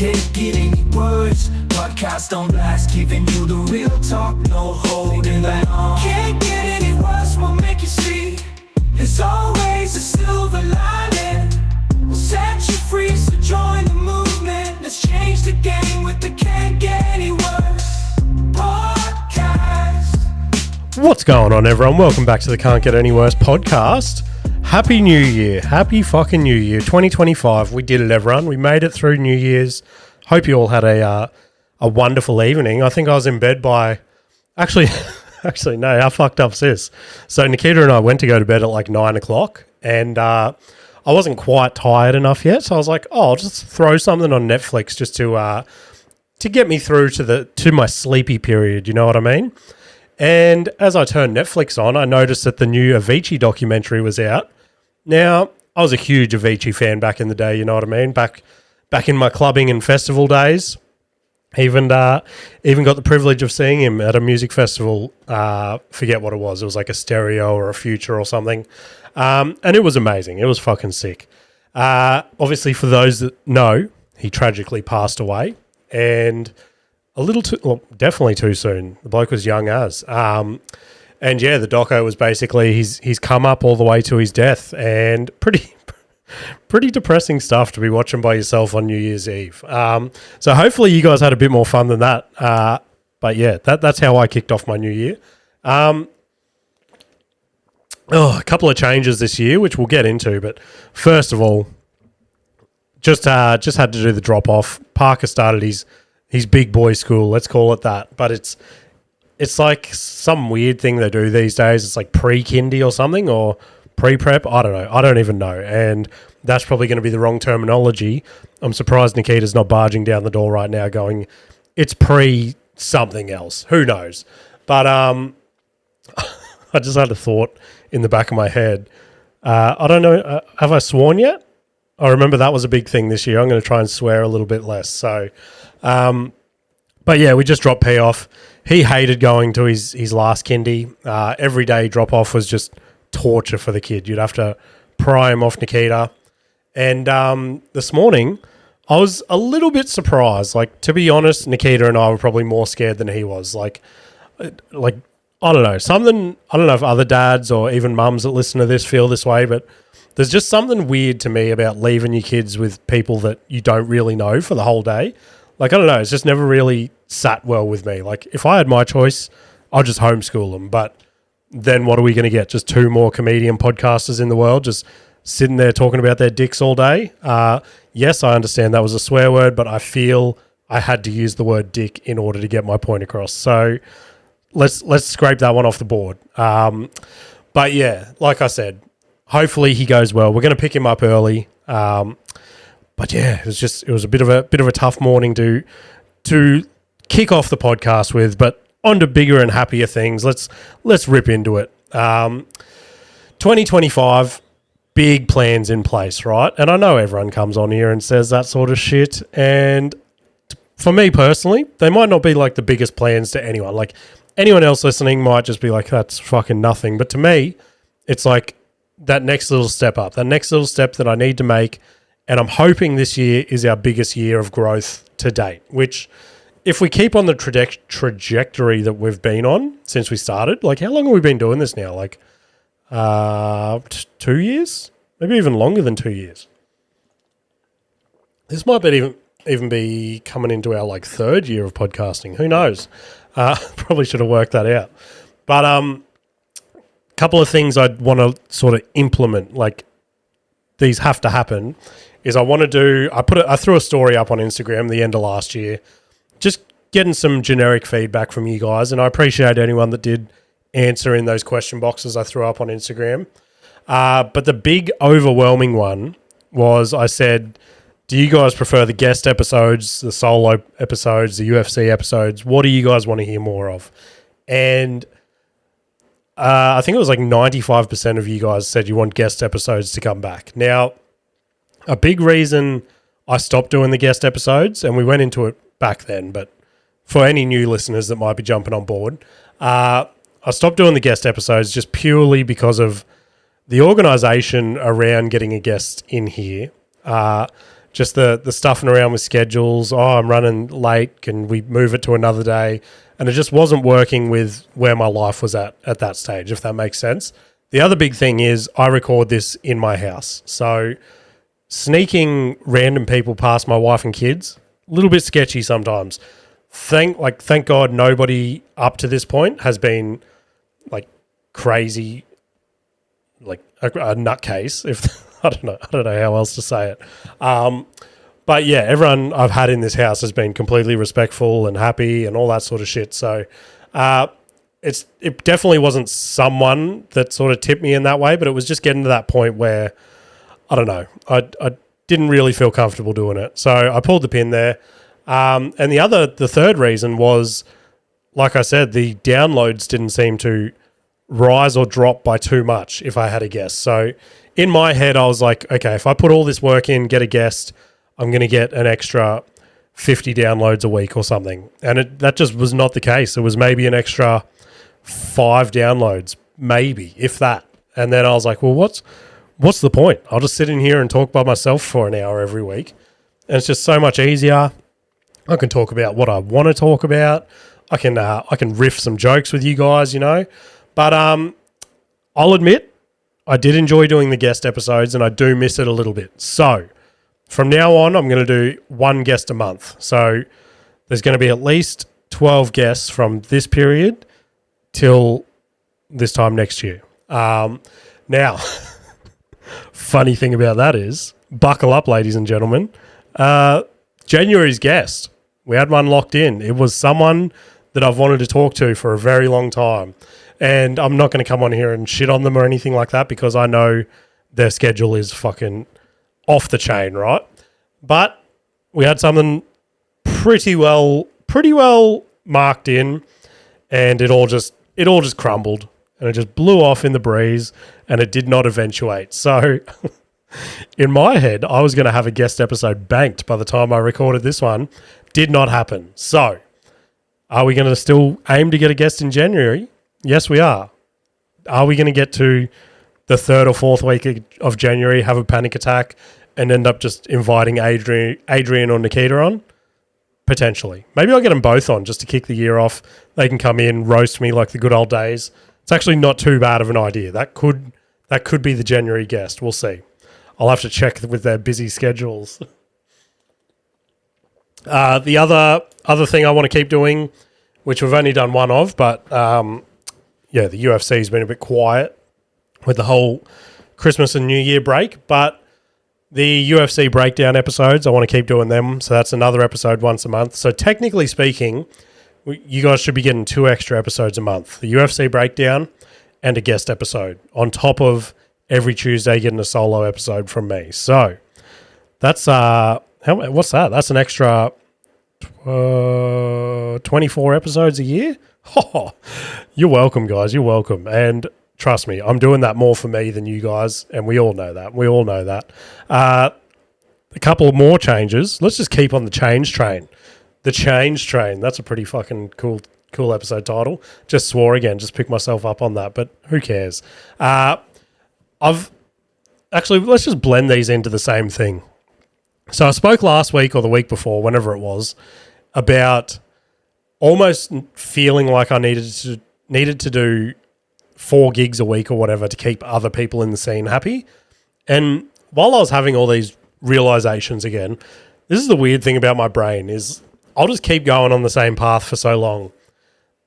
Can't get any words. Podcasts don't last, giving you the real talk, no holding back. Can't get any worse, will make you see. There's always a silver lining. We'll set you free, so join the movement. Let's change the game with the Can't Get Any Worse podcast. What's going on, everyone? Welcome back to the Can't Get Any Worse podcast. Happy New Year. Happy fucking New Year. 2025. We did it, everyone. We made it through New Year's. Hope you all had a wonderful evening. I think I was in bed by... Actually, no, how fucked up is this? So Nikita and I went to go to bed at like 9 o'clock and I wasn't quite tired enough yet. So I was like, I'll just throw something on Netflix just to get me through to my sleepy period. You know what I mean? And as I turned Netflix on, I noticed that the new Avicii documentary was out. Now, I was a huge Avicii fan back in the day, you know what I mean? Back in my clubbing and festival days. Even got the privilege of seeing him at a music festival. Forget what it was. It was like a Stereo or a Future or something. And it was amazing. It was fucking sick. Obviously, for those that know, he tragically passed away. And... definitely too soon. The bloke was young as. And yeah, the doco was basically he's come up all the way to his death, and pretty depressing stuff to be watching by yourself on New Year's Eve. So hopefully you guys had a bit more fun than that. But yeah, that's how I kicked off my new year. A couple of changes this year, which we'll get into. But first of all, just had to do the drop off. Parker started his big boy school, let's call it that. But it's like some weird thing they do these days. It's like pre-kindy or something, or pre-prep. I don't know. I don't even know. And that's probably going to be the wrong terminology. I'm surprised Nikita's not barging down the door right now going, it's pre-something else. Who knows? But I just had a thought in the back of my head. I don't know. Have I sworn yet? I remember that was a big thing this year. I'm going to try and swear a little bit less. So... but yeah, we just dropped P off. He hated going to his last kindy. Every day drop off was just torture for the kid. You'd have to pry him off Nikita. And this morning, I was a little bit surprised. Like, to be honest, Nikita and I were probably more scared than he was. Like I don't know, something. I don't know if other dads or even mums that listen to this feel this way, but there's just something weird to me about leaving your kids with people that you don't really know for the whole day. Like, I don't know, it's just never really sat well with me. Like, if I had my choice, I'll just homeschool them. But then what are we going to get? Just two more comedian podcasters in the world just sitting there talking about their dicks all day? Yes, I understand that was a swear word, but I feel I had to use the word dick in order to get my point across. So let's scrape that one off the board. But yeah, like I said, hopefully he goes well. We're going to pick him up early. But yeah, it was a bit of a tough morning to kick off the podcast with, but on to bigger and happier things. Let's rip into it. 2025, big plans in place, right? And I know everyone comes on here and says that sort of shit. And for me personally, they might not be like the biggest plans to anyone. Like anyone else listening might just be like, that's fucking nothing. But to me, it's like that next little step up, that next little step that I need to make. And I'm hoping this year is our biggest year of growth to date, which if we keep on the trajectory that we've been on since we started, like how long have we been doing this now? Like 2 years? Maybe even longer than 2 years. This might even be coming into our like third year of podcasting. Who knows? Probably should have worked that out. But couple of things I'd want to sort of implement, like these have to happen, is I threw a story up on Instagram the end of last year, just getting some generic feedback from you guys, and I appreciate anyone that did answer in those question boxes I threw up on Instagram. But the big overwhelming one was I said, do you guys prefer the guest episodes, the solo episodes, the UFC episodes? What do you guys want to hear more of? And I think it was like 95% of you guys said you want guest episodes to come back. Now, a big reason I stopped doing the guest episodes, and we went into it back then, but for any new listeners that might be jumping on board, I stopped doing the guest episodes just purely because of the organisation around getting a guest in here. just the stuffing around with schedules. Oh, I'm running late. Can we move it to another day? And it just wasn't working with where my life was at that stage, if that makes sense. The other big thing is I record this in my house. So sneaking random people past my wife and kids, a little bit sketchy sometimes. Thank God nobody up to this point has been like crazy, like a nutcase. If I don't know how else to say it. But yeah, everyone I've had in this house has been completely respectful and happy and all that sort of shit. So it definitely wasn't someone that sort of tipped me in that way, but it was just getting to that point where I don't know. I didn't really feel comfortable doing it, so I pulled the pin there. And the third reason was, like I said, the downloads didn't seem to rise or drop by too much, if I had a guess. So in my head, I was like, okay, if I put all this work in, get a guest, I'm going to get an extra 50 downloads a week or something. And that just was not the case. It was maybe an extra 5 downloads, maybe, if that. And then I was like, well, what's the point? I'll just sit in here and talk by myself for an hour every week. And it's just so much easier. I can talk about what I want to talk about. I can riff some jokes with you guys, you know. But I'll admit, I did enjoy doing the guest episodes and I do miss it a little bit. So from now on, I'm going to do 1 guest a month. So there's going to be at least 12 guests from this period till this time next year. Now, funny thing about that is, buckle up, ladies and gentlemen, January's guest, we had one locked in. It was someone that I've wanted to talk to for a very long time. And I'm not going to come on here and shit on them or anything like that because I know their schedule is fucking off the chain, right? But we had something pretty well marked in, and it all just crumbled and it just blew off in the breeze and it did not eventuate. So in my head, I was going to have a guest episode banked by the time I recorded this one. Did not happen. So are we going to still aim to get a guest in January? Yes, we are. Are we going to get to the 3rd or 4th week of January, have a panic attack, and end up just inviting Adrian or Nikita on? Potentially. Maybe I'll get them both on just to kick the year off. They can come in, roast me like the good old days. It's actually not too bad of an idea. That could be the January guest. We'll see. I'll have to check with their busy schedules. The other thing I want to keep doing, which we've only done one of, but the UFC has been a bit quiet with the whole Christmas and New Year break, but the UFC breakdown episodes, I want to keep doing them. So that's another episode once a month. So technically speaking, you guys should be getting 2 extra episodes a month. The UFC breakdown and a guest episode on top of every Tuesday getting a solo episode from me. So that's, what's that? That's an extra 24 episodes a year? Oh, you're welcome, guys. You're welcome. And trust me, I'm doing that more for me than you guys, and we all know that. A couple of more changes. Let's just keep on the change train. The change train. That's a pretty fucking cool episode title. Just swore again. Just picked myself up on that, but who cares? Let's just blend these into the same thing. So I spoke last week or the week before, whenever it was, about almost feeling like I needed to do 4 gigs a week or whatever to keep other people in the scene happy. And while I was having all these realizations again, this is the weird thing about my brain is I'll just keep going on the same path for so long.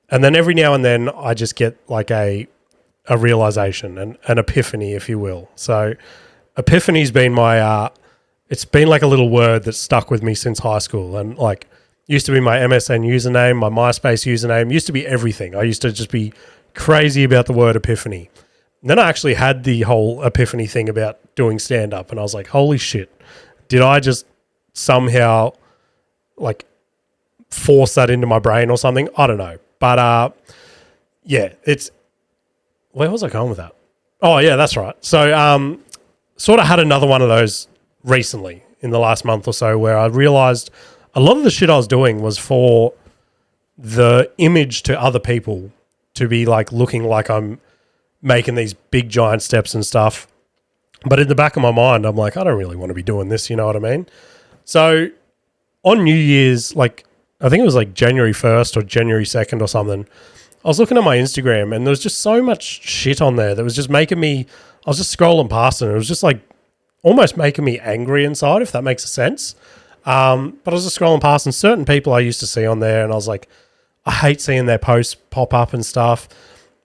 And then every now and then I just get like a realization, an epiphany, if you will. So epiphany's been my, it's been like a little word that's stuck with me since high school, and like used to be my MSN username, my MySpace username, used to be everything. I used to just be crazy about the word epiphany. And then I actually had the whole epiphany thing about doing stand-up, and I was like, holy shit, did I just somehow like force that into my brain or something? I don't know. But yeah, it's, where was I going with that? Oh yeah, that's right. So sort of had another one of those recently in the last month or so where I realized a lot of the shit I was doing was for the image to other people to be like looking like I'm making these big giant steps and stuff. But in the back of my mind, I'm like, I don't really want to be doing this. You know what I mean? So on New Year's, like, I think it was like January 1st or January 2nd or something, I was looking at my Instagram and there was just so much shit on there that was just making me, I was just scrolling past and it was just like almost making me angry inside, if that makes sense. But I was just scrolling past and certain people I used to see on there and I was like, I hate seeing their posts pop up and stuff.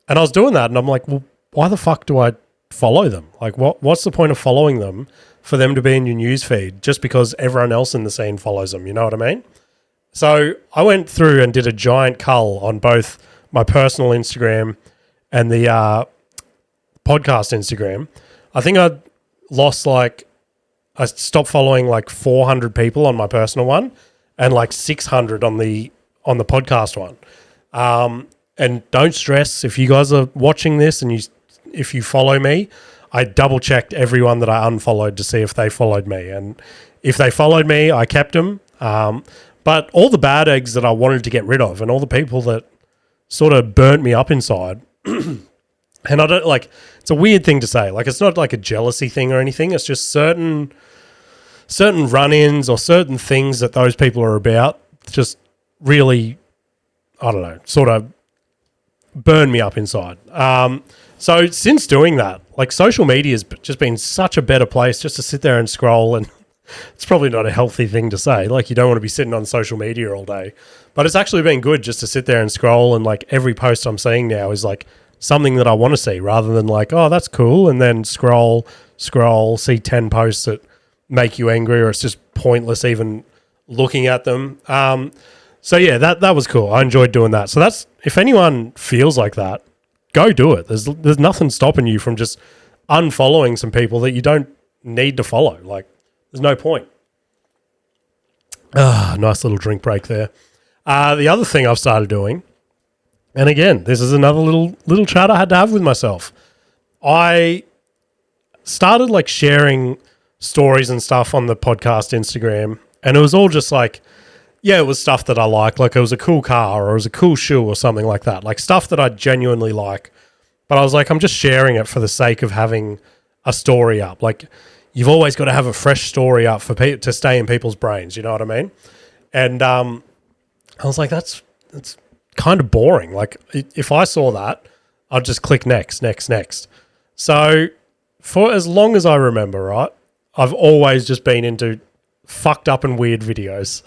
And I was doing that and I'm like, well, why the fuck do I follow them? Like, what's the point of following them for them to be in your news feed just because everyone else in the scene follows them? You know what I mean? So I went through and did a giant cull on both my personal Instagram and the podcast Instagram. I think I lost I stopped following like 400 people on my personal one and like 600 on the podcast one. And don't stress if you guys are watching this and if you follow me, I double checked everyone that I unfollowed to see if they followed me. And if they followed me, I kept them. But all the bad eggs that I wanted to get rid of and all the people that sort of burnt me up inside. And I don't it's a weird thing to say. Like, it's not like a jealousy thing or anything. It's just certain run-ins or certain things that those people are about just really, I don't know, sort of burn me up inside. So since doing that, like, social media has just been such a better place just to sit there and scroll, and it's probably not a healthy thing to say. Like, you don't want to be sitting on social media all day, but it's actually been good just to sit there and scroll, and like every post I'm seeing now is like something that I want to see rather than like, oh, that's cool, and then scroll, see 10 posts that make you angry or it's just pointless even looking at them. So yeah, that was cool. I enjoyed doing that. So that's, if anyone feels like that, go do it. There's nothing stopping you from just unfollowing some people that you don't need to follow. Like, there's no point. Nice little drink break there. The other thing I've started doing, and again, this is another little chat I had to have with myself. I started like sharing stories and stuff on the podcast Instagram, and it was all just like, yeah, it was stuff that I like it was a cool car or it was a cool shoe or something like that, like stuff that I genuinely like. But I was like, I'm just sharing it for the sake of having a story up. Like, you've always got to have a fresh story up for people to stay in people's brains. You know what I mean? And I was like, that's kind of boring. Like, if I saw that, I'd just click next. So for as long as I remember, right, I've always just been into fucked up and weird videos.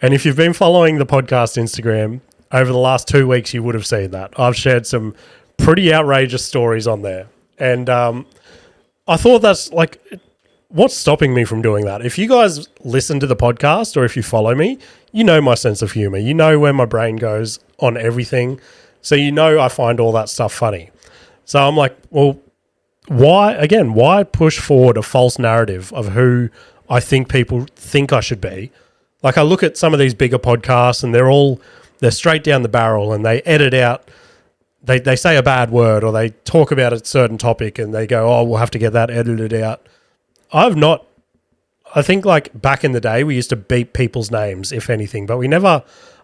And if you've been following the podcast Instagram over the last 2 weeks, you would have seen that. I've shared some pretty outrageous stories on there. And I thought that's like, what's stopping me from doing that? If you guys listen to the podcast or if you follow me, you know my sense of humor. You know where my brain goes on everything. So you know I find all that stuff funny. So I'm like, well, why push forward a false narrative of who I think people think I should be? Like, I look at some of these bigger podcasts and they're straight down the barrel and they edit out, they say a bad word or they talk about a certain topic and they go, oh, we'll have to get that edited out. I think like back in the day, we used to beep people's names, if anything, but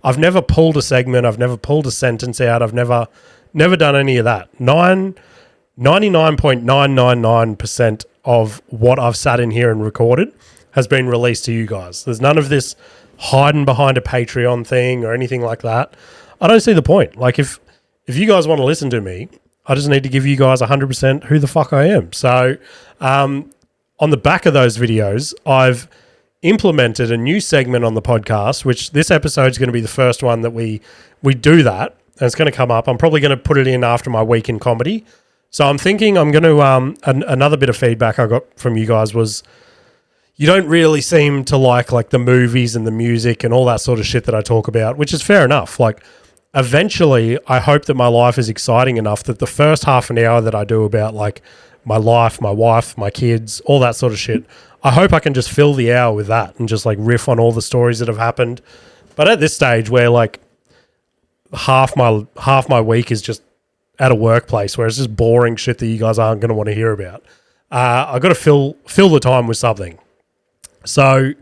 I've never pulled a segment. I've never pulled a sentence out. I've never done any of that. 99.999% of what I've sat in here and recorded has been released to you guys. There's none of this hiding behind a Patreon thing or anything like that. I don't see the point. Like, if you guys want to listen to me, I just need to give you guys 100% who the fuck I am. So on the back of those videos, I've implemented a new segment on the podcast, which this episode is going to be the first one that we do that. And it's going to come up. I'm probably going to put it in after my week in comedy. So I'm thinking I'm going to, another bit of feedback I got from you guys was, you don't really seem to like the movies and the music and all that sort of shit that I talk about, which is fair enough. Like, eventually, I hope that my life is exciting enough that the first half an hour that I do about like my life, my wife, my kids, all that sort of shit, I hope I can just fill the hour with that and just like riff on all the stories that have happened. But at this stage where like half my week is just at a workplace where it's just boring shit that you guys aren't going to want to hear about, I've got to fill the time with something. So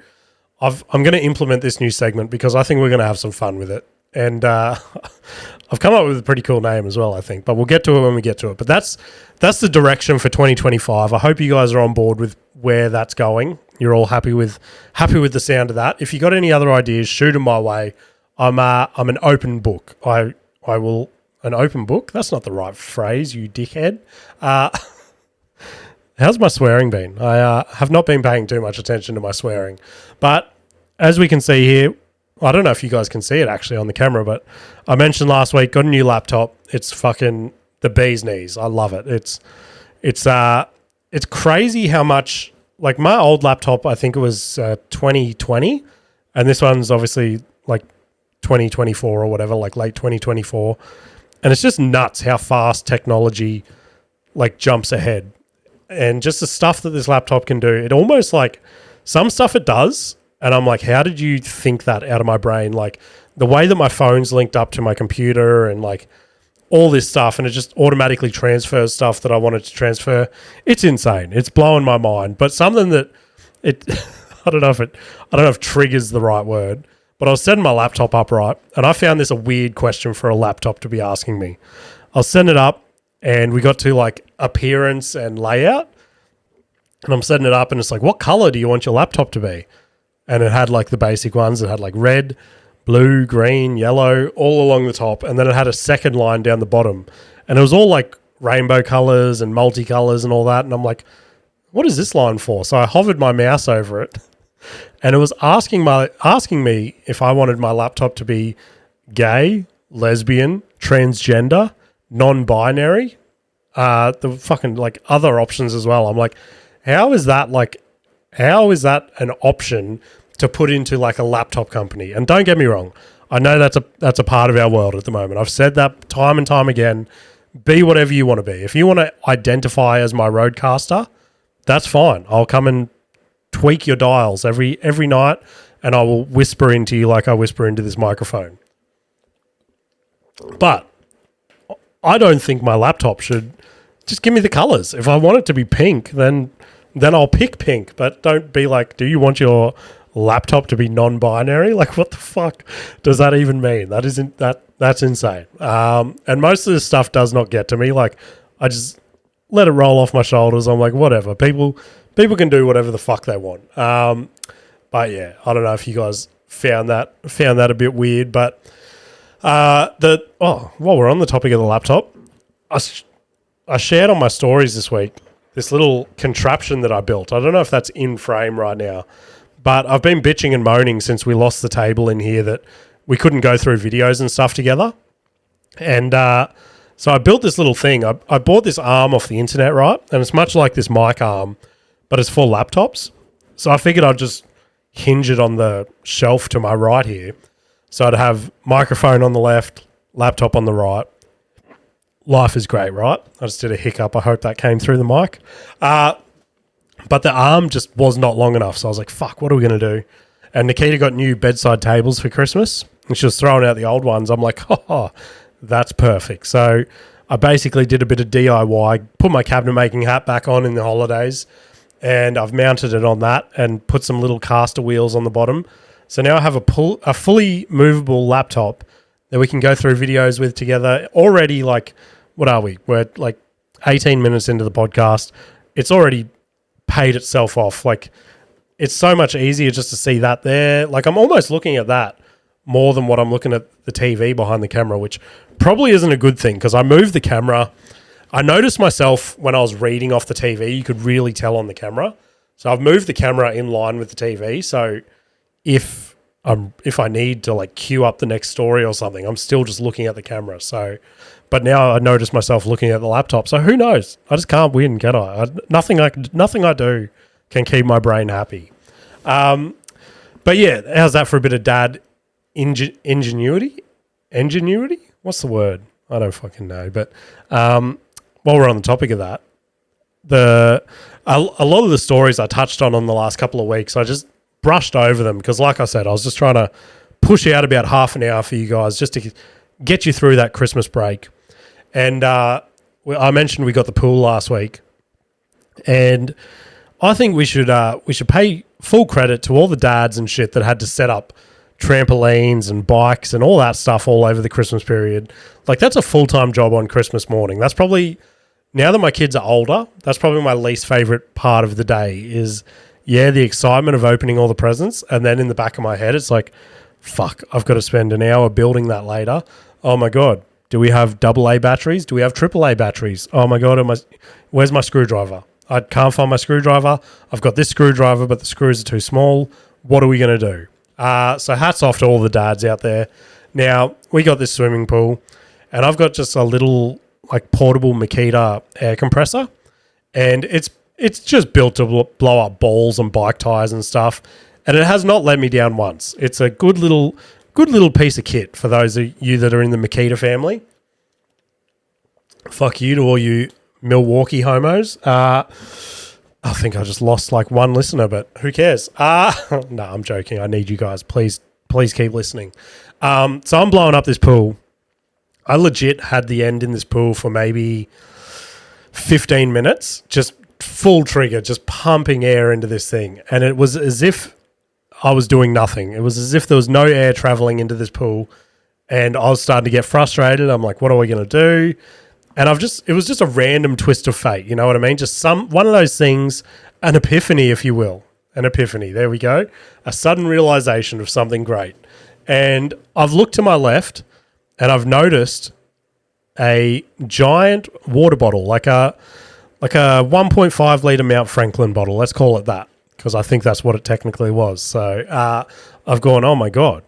I'm going to implement this new segment because I think we're going to have some fun with it. and I've come up with a pretty cool name as well, I think. But we'll get to it when we get to it. But that's the direction for 2025. I hope you guys are on board with where that's going. You're all happy with the sound of that. If you got any other ideas, shoot them my way. I'm an open book. I will an open book. That's not the right phrase, you dickhead. How's my swearing been? I have not been paying too much attention to my swearing, but as we can see here, I don't know if you guys can see it actually on the camera, but I mentioned last week, got a new laptop. It's fucking the bee's knees. I love it. It's crazy how much, like my old laptop, I think it was 2020, and this one's obviously like 2024 or whatever, like late 2024. And it's just nuts how fast technology like jumps ahead. And just the stuff that this laptop can do, it almost like some stuff it does. And I'm like, how did you think that out of my brain? Like the way that my phone's linked up to my computer and like all this stuff, and it just automatically transfers stuff that I wanted to transfer. It's insane. It's blowing my mind. But something that it, I don't know if triggers the right word, but I was setting my laptop up right. And I found this a weird question for a laptop to be asking me. I was setting it up and we got to like appearance and layout. And I'm setting it up and it's like, what color do you want your laptop to be? And it had like the basic ones. It had like red, blue, green, yellow, all along the top. And then it had a second line down the bottom. And it was all like rainbow colors and multicolors and all that. And I'm like, what is this line for? So I hovered my mouse over it. And it was asking me if I wanted my laptop to be gay, lesbian, transgender, non-binary, the fucking like other options as well. I'm like, how is that an option to put into like a laptop company? And don't get me wrong, I know that's a part of our world at the moment. I've said that time and time again. Be whatever you want to be. If you want to identify as my roadcaster, that's fine. I'll come and tweak your dials every night, and I will whisper into you like I whisper into this microphone. But I don't think my laptop should just give me the colors. If I want it to be pink, then I'll pick pink. But don't be like, do you want your laptop to be non-binary? Like, what the fuck does that even mean? That's insane. And most of this stuff does not get to me. Like, I just let it roll off my shoulders. I'm like, whatever. People can do whatever the fuck they want. But yeah, I don't know if you guys found that a bit weird. But while we're on the topic of the laptop, I shared on my stories this week this little contraption that I built. I don't know if that's in frame right now, but I've been bitching and moaning since we lost the table in here that we couldn't go through videos and stuff together. And so I built this little thing. I bought this arm off the internet, right? And it's much like this mic arm, but it's for laptops. So I figured I'd just hinge it on the shelf to my right here. So I'd have microphone on the left, laptop on the right. Life is great, right? I just did a hiccup. I hope that came through the mic. But the arm just was not long enough. So I was like, fuck, what are we going to do? And Nikita got new bedside tables for Christmas. And she was throwing out the old ones. I'm like, oh, that's perfect. So I basically did a bit of DIY, put my cabinet making hat back on in the holidays, and I've mounted it on that and put some little caster wheels on the bottom. So now I have a fully movable laptop that we can go through videos with together. Already, like, what are we? We're like 18 minutes into the podcast. It's already paid itself off. Like, it's so much easier just to see that there. Like, I'm almost looking at that more than what I'm looking at the TV behind the camera, which probably isn't a good thing because I moved the camera. I noticed myself when I was reading off the TV, you could really tell on the camera. So I've moved the camera in line with the TV. So if I need to like queue up the next story or something, I'm still just looking at the camera. So, but now I notice myself looking at the laptop. So who knows? I just can't win, can I? Nothing I do can keep my brain happy. But yeah, how's that for a bit of dad ingenuity? Ingenuity? What's the word? I don't fucking know. But while we're on the topic of that, a lot of the stories I touched on the last couple of weeks, I just brushed over them because, like I said, I was just trying to push out about half an hour for you guys just to get you through that Christmas break. And I mentioned we got the pool last week, and I think we should pay full credit to all the dads and shit that had to set up trampolines and bikes and all that stuff all over the Christmas period. Like, that's a full-time job on Christmas morning. That's probably, now that my kids are older, that's probably my least favorite part of the day is, the excitement of opening all the presents. And then in the back of my head, it's like, fuck, I've got to spend an hour building that later. Oh my God. Do we have AA batteries? Do we have AAA batteries? Oh my God, where's my screwdriver? I can't find my screwdriver. I've got this screwdriver, but the screws are too small. What are we going to do? So hats off to all the dads out there. Now, we got this swimming pool, and I've got just a little like portable Makita air compressor, and it's just built to blow up balls and bike tires and stuff, and it has not let me down once. It's a good little piece of kit for those of you that are in the Makita family. Fuck you to all you Milwaukee homos. I think I just lost like one listener, but who cares? No, I'm joking. I need you guys. Please keep listening. So I'm blowing up this pool. I legit had the end in this pool for maybe 15 minutes, just full trigger, just pumping air into this thing. And it was as if I was doing nothing. It was as if there was no air traveling into this pool, and I was starting to get frustrated. I'm like, what are we going to do? And it was just a random twist of fate. You know what I mean? Just one of those things, an epiphany, if you will. An epiphany. There we go. A sudden realization of something great. And I've looked to my left, and I've noticed a giant water bottle, like a 1.5 litre Mount Franklin bottle. Let's call it that, because I think that's what it technically was. So I've gone, oh my God,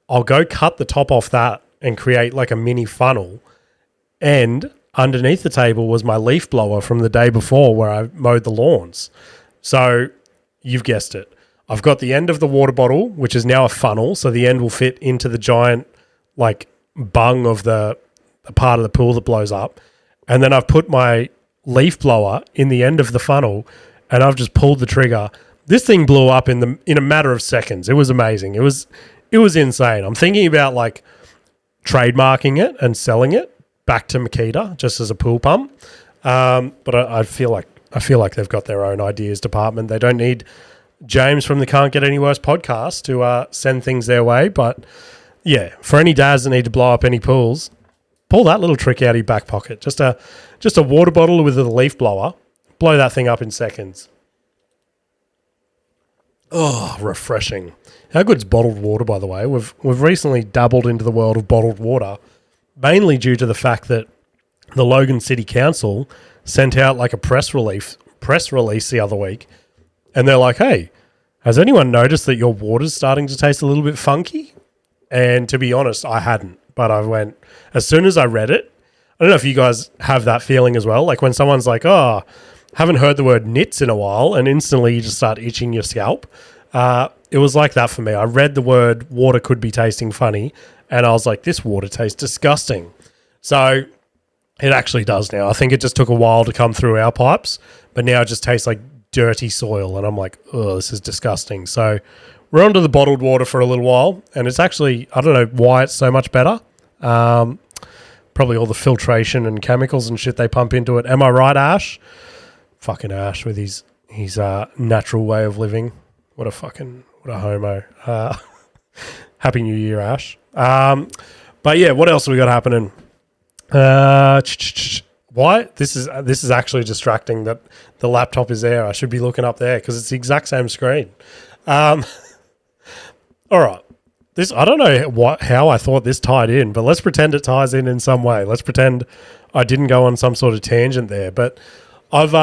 I'll go cut the top off that and create like a mini funnel. And underneath the table was my leaf blower from the day before where I mowed the lawns. So you've guessed it. I've got the end of the water bottle, which is now a funnel. So the end will fit into the giant like bung of the part of the pool that blows up. And then I've put my leaf blower in the end of the funnel, and I've just pulled the trigger. This thing blew up in a matter of seconds. It was amazing. It was insane. I'm thinking about like trademarking it and selling it back to Makita just as a pool pump. But I feel like they've got their own ideas department. They don't need James from the Can't Get Any Worse podcast to send things their way. But yeah, for any dads that need to blow up any pools, pull that little trick out of your back pocket. Just a water bottle with a leaf blower. Blow that thing up in seconds. Oh, refreshing. How good's bottled water, by the way? We've recently dabbled into the world of bottled water, mainly due to the fact that the Logan City Council sent out like a press release the other week, and they're like, hey, has anyone noticed that your water's starting to taste a little bit funky? And to be honest, I hadn't, but I went, as soon as I read it, I don't know if you guys have that feeling as well, like when someone's like, oh, haven't heard the word nits in a while, and instantly you just start itching your scalp. It was like that for me. I read the word water could be tasting funny, and I was like, this water tastes disgusting. So it actually does now. I think it just took a while to come through our pipes, but now it just tastes like dirty soil, and I'm like, oh, this is disgusting. So we're onto the bottled water for a little while, and it's actually, I don't know why it's so much better. Probably all the filtration and chemicals and shit they pump into it. Am I right, Ash? Fucking Ash with his natural way of living. What a homo. Happy New Year, Ash. But yeah, what else have we got happening? Why? This is actually distracting that the laptop is there. I should be looking up there because it's the exact same screen. All right. I don't know how I thought this tied in, but let's pretend it ties in some way. Let's pretend I didn't go on some sort of tangent there. But I've,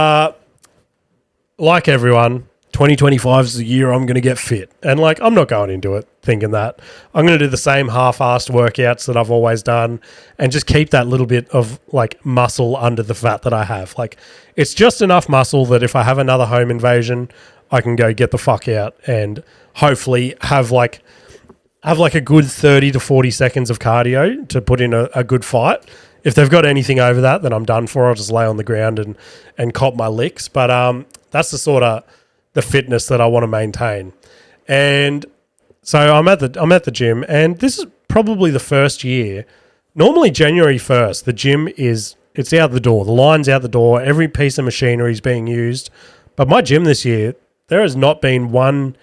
like everyone, 2025 is the year I'm going to get fit. And like, I'm not going into it thinking that. I'm going to do the same half-assed workouts that I've always done and just keep that little bit of like muscle under the fat that I have. Like, it's just enough muscle that if I have another home invasion, I can go get the fuck out and hopefully have like a good 30 to 40 seconds of cardio to put in a good fight. If they've got anything over that, then I'm done for. I'll just lay on the ground and cop my licks. But that's the sort of the fitness that I want to maintain. And so I'm at the gym, and this is probably the first year. Normally January 1st, the gym it's out the door. The line's out the door. Every piece of machinery is being used. But my gym this year, there has not been one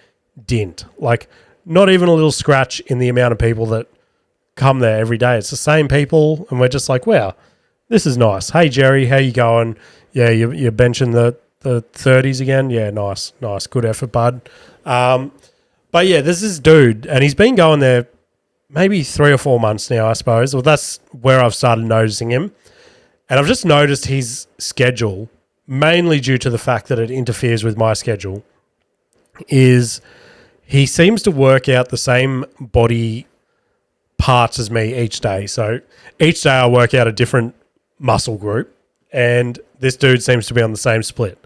dint. Like, not even a little scratch in the amount of people that come there every day. It's the same people, and we're just like, wow, this is nice. Hey, Jerry, how you going? Yeah, you're benching the 30s again? Yeah, nice. Good effort, bud. But yeah, there's this dude, and he's been going there maybe 3 or 4 months now, I suppose. Well, that's where I've started noticing him. And I've just noticed his schedule, mainly due to the fact that it interferes with my schedule, is he seems to work out the same body parts as me each day. So each day I work out a different muscle group, and this dude seems to be on the same split.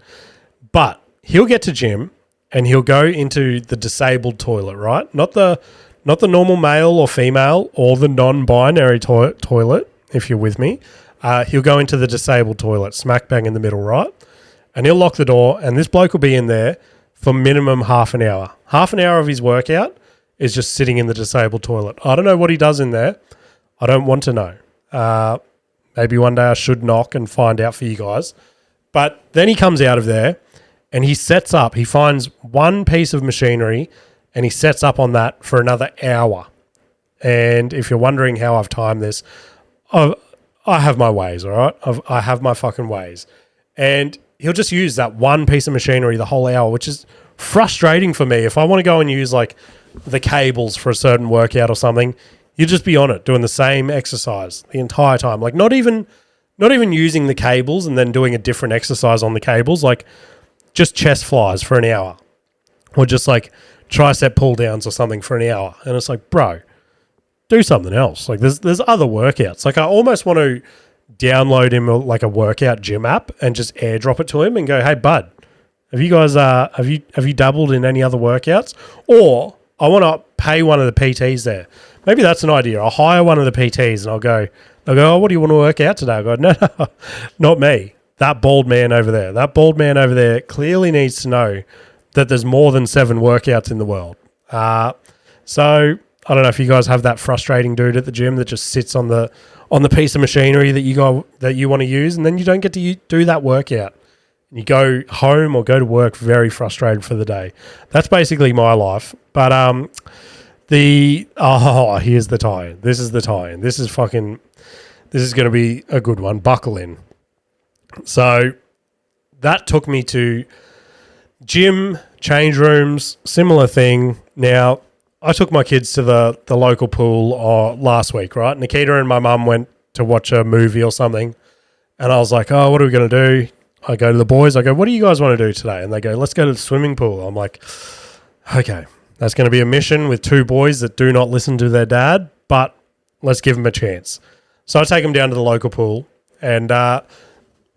But he'll get to gym and he'll go into the disabled toilet, right? Not the normal male or female or the non-binary toilet, if you're with me. He'll go into the disabled toilet, smack bang in the middle, right? And he'll lock the door, and this bloke will be in there for minimum half an hour. Half an hour of his workout is just sitting in the disabled toilet. I don't know what he does in there. I don't want to know. Maybe one day I should knock and find out for you guys. But then he comes out of there and he sets up. He finds one piece of machinery and he sets up on that for another hour. And if you're wondering how I've timed this, I have my ways, all right? I have my fucking ways. And he'll just use that one piece of machinery the whole hour, which is frustrating for me. If I want to go and use like the cables for a certain workout or something, you just be on it doing the same exercise the entire time. Like not even using the cables and then doing a different exercise on the cables, like just chest flies for an hour or just like tricep pull downs or something for an hour. And it's like, bro, do something else. Like there's other workouts. Like I almost want to download him like a workout gym app and just airdrop it to him and go, hey bud, have you guys have you dabbled in any other workouts? Or I want to pay one of the PTs there. Maybe that's an idea. I'll hire one of the PTs and they'll go, oh, what do you want to work out today? I go, no, not me. That bald man over there. That bald man over there clearly needs to know that there's more than 7 workouts in the world. So I don't know if you guys have that frustrating dude at the gym that just sits on the piece of machinery that you want to use, and then you don't get to do that workout. You go home or go to work very frustrated for the day. That's basically my life. But here's the tie-in. This is the tie-in. This is going to be a good one. Buckle in. So that took me to gym, change rooms, similar thing. Now, I took my kids to the local pool last week, right? Nikita and my mum went to watch a movie or something. And I was like, oh, what are we going to do? I go to the boys. I go, what do you guys want to do today? And they go, let's go to the swimming pool. I'm like, okay, that's going to be a mission with 2 boys that do not listen to their dad, but let's give them a chance. So I take them down to the local pool. And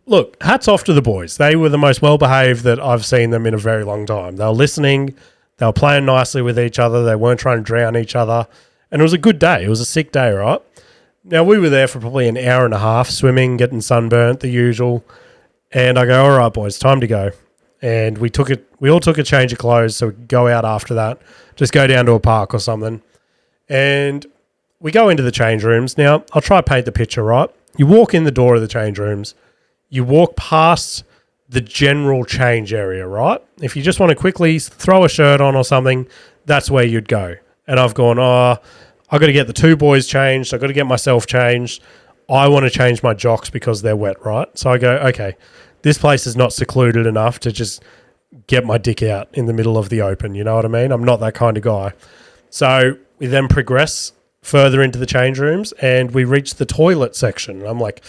look, hats off to the boys. They were the most well-behaved that I've seen them in a very long time. They were listening. They were playing nicely with each other. They weren't trying to drown each other. And it was a good day. It was a sick day, right? Now, we were there for probably an hour and a half, swimming, getting sunburnt, the usual. And I go, all right, boys, time to go. And we all took a change of clothes, so we could go out after that, just go down to a park or something. And we go into the change rooms. Now, I'll try to paint the picture, right? You walk in the door of the change rooms. You walk past the general change area, right? If you just want to quickly throw a shirt on or something, that's where you'd go. And I've gone, I've got to get the 2 boys changed. I've got to get myself changed. I want to change my jocks because they're wet, right? So I go, okay, this place is not secluded enough to just get my dick out in the middle of the open. You know what I mean? I'm not that kind of guy. So we then progress further into the change rooms and we reach the toilet section. I'm like,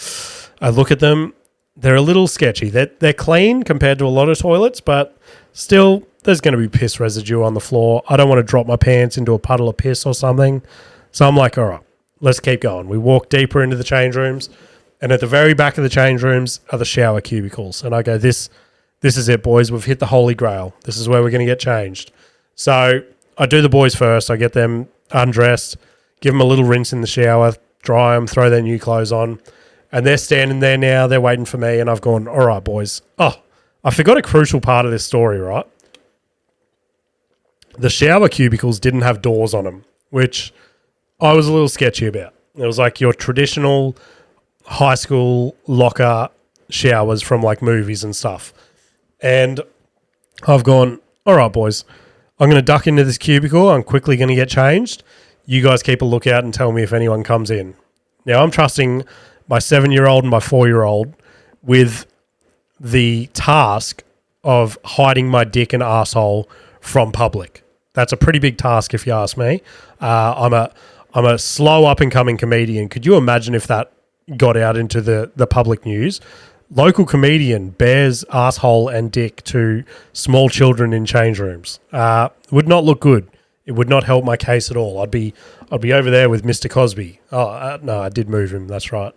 I look at them. They're a little sketchy. They're clean compared to a lot of toilets, but still there's going to be piss residue on the floor. I don't want to drop my pants into a puddle of piss or something. So I'm like, all right, let's keep going. We walk deeper into the change rooms, and at the very back of the change rooms are the shower cubicles. And I go, this is it, boys. We've hit the holy grail. This is where we're going to get changed. So I do the boys first. I get them undressed, give them a little rinse in the shower, dry them, throw their new clothes on. And they're standing there now. They're waiting for me. And I've gone, all right, boys. Oh, I forgot a crucial part of this story, right? The shower cubicles didn't have doors on them, which I was a little sketchy about. It was like your traditional high school locker showers from like movies and stuff. And I've gone, all right, boys. I'm going to duck into this cubicle. I'm quickly going to get changed. You guys keep a lookout and tell me if anyone comes in. Now, I'm trusting my 7-year-old and my 4-year-old with the task of hiding my dick and asshole from public. That's a pretty big task, if you ask me. I'm a slow up-and-coming comedian. Could you imagine if that got out into the public news? Local comedian bears asshole and dick to small children in change rooms. Would not look good. It would not help my case at all. I'd be over there with Mr. Cosby. Oh, no, I did move him. That's right.